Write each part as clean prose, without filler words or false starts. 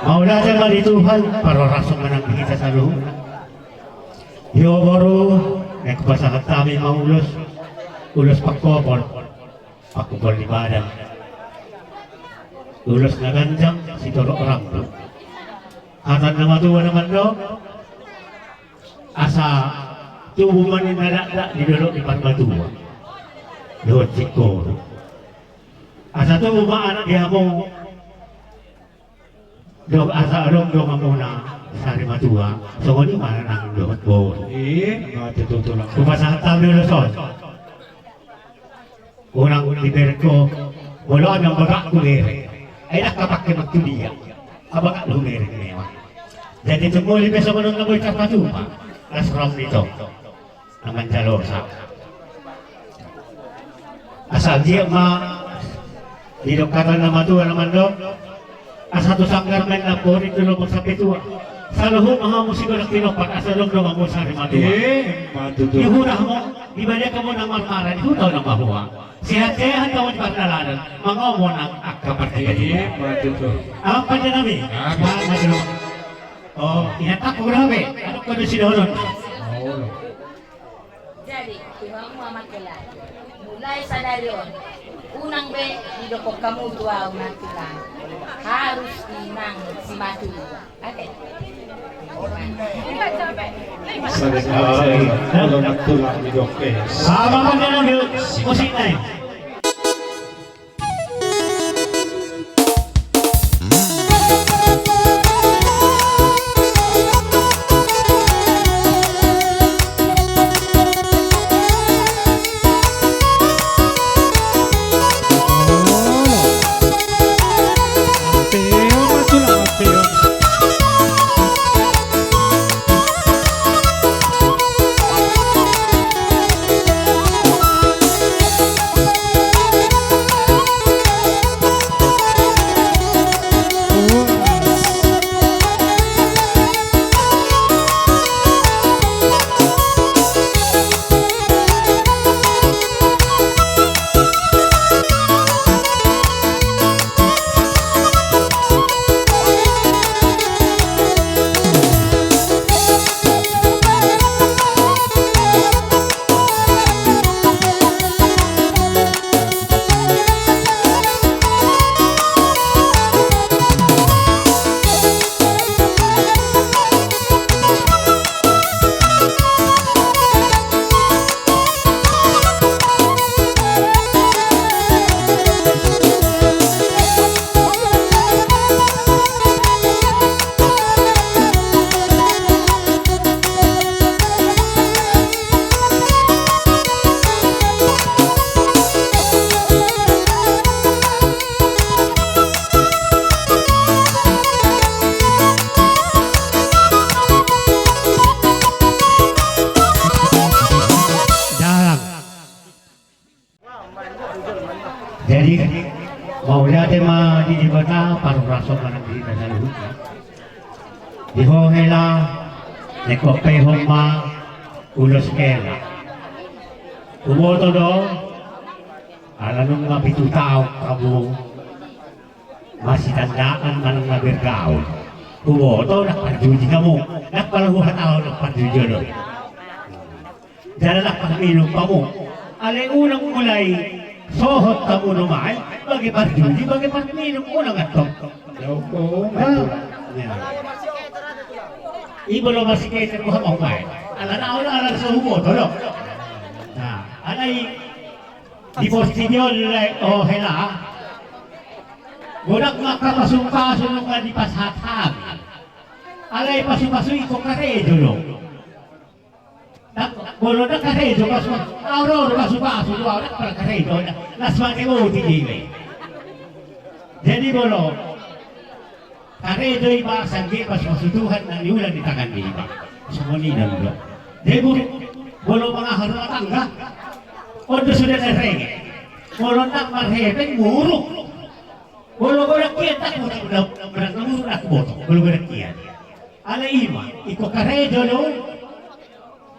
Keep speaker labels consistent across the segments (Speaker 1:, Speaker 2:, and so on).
Speaker 1: Maula sa di Tuhan, para rasong manang kita sa loob. Yo baru, nagpasakat kami maulos. Ulos pakopol di badan. Ulos na ganjang, si Toro orang do. Hatan na matuwa naman do. Asa tubuh man ni nalakda di dolo di Parmatuwa. Doon si Koro. Asa tubuh ma anak dia mo. Dog asa along dong muna sa Matua. So ni mana nang doon po.
Speaker 2: Matutulong.
Speaker 1: Kumasahat tayo Luzon. Unang liber ko, wala nang baga kumere. Ay nakapakke magtuliya. Abaga lumere ngayon. Jadi tumuli beso manong namoy kapatupa. Asram nito. Naman jalosa. Asal dia didok kata nama Tuhan naman do. Asa to sanggar men na po rin tulong sa pitua. Sa luho mga musiko ng tinopak asa log ng amo sa Matua.
Speaker 2: Matutulong.
Speaker 1: Ihuna mo, di ba niya ka mo ng marmaran, ihutaw ng mahuwa. Sihat-sihat tawad pagdalaran, mga mo ng akapartigan niya.
Speaker 2: Matutulong.
Speaker 1: Ang pwede namin, matulong. Oh, inatak ko grabe. Ano ko doon sinulon?
Speaker 3: Jadi, Tuhan Muhammad Kelai. Mulai sa dalyon, unang be, dito ko kamutuwa unang tulang. Harus inang si Matu. Ate.
Speaker 2: Kalau matulong di Doke.
Speaker 1: Sama ka na lang yun, musik na yun. Jadi mau lihat tema di bata paru rasok manang di sa luhut. Di ho hela neko pe homa ulos kela. Kumoto do alanong nga pitutaw kamu masih tandaan manang nabirgao. Kumoto nakpajuji kamu nakpalahuhat ako nakpajuji do. Dala nakpaminom pa mo. Alay unang mulay sohot kamu numay, bagi parjudi, bagi parminum ulang atong.
Speaker 2: Joko.
Speaker 1: Ibo lo masih kayak mo hamong may. Ala sa humo to no. Nah, alay di postinyo o hela. Gudak nga kapasung-paso nung nga di pashatag. Alay pasu-pasu iko karedo no. Bolo na karedo pasu aurora pasu-pasu do na para karedo las mati mo tigil. Jadi bolo karedo iba sangge pas masutuhan ng ulan di tangan ni iba. Sumuni na do. Jadi bolo mga haruma tangga. Odo sudah na rege. Bolo tak marhepeng muruk. Bolo kian tak mo berang muruk at boto. Bolo kian. Ala ima iko karedo do.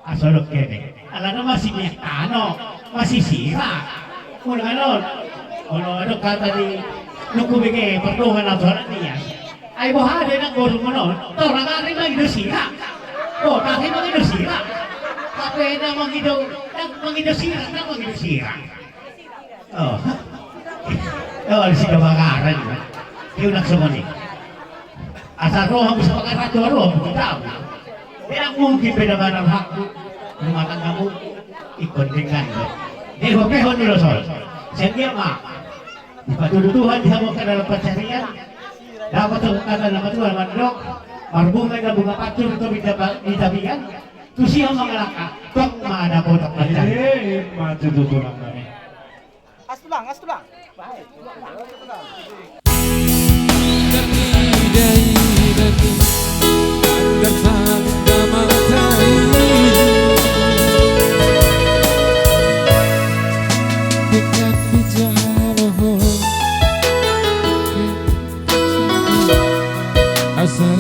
Speaker 1: Asolok kene. Ala na masih ano, masih sira. Kung ano kata ni nukubige pertuhan na doon niya. Ay buhari ng gurong mo noon, torang ka rin mag-idusira. O, tayo mag-idusira. Kapag na mag-idusira, na mag-idusira. Oh. Oh, si kamakaran. Yung nagsumani. Asa rohang sa pagkarato, rohang mo daw. Kaya mungkin pa naman ang hako. Ang matangga mo, ikondingan mo. Di ko peho nilo sol. Sige ma, ipatududuhan diha mo ka na pansarian. Dapat ang kanal na matuwa manlok. Marbungay na bunga patur ito bitabigan. Tusiya mga laka, tok maadapot ang palitan.
Speaker 2: Matututo lang kami.
Speaker 4: Asto lang.
Speaker 5: Asal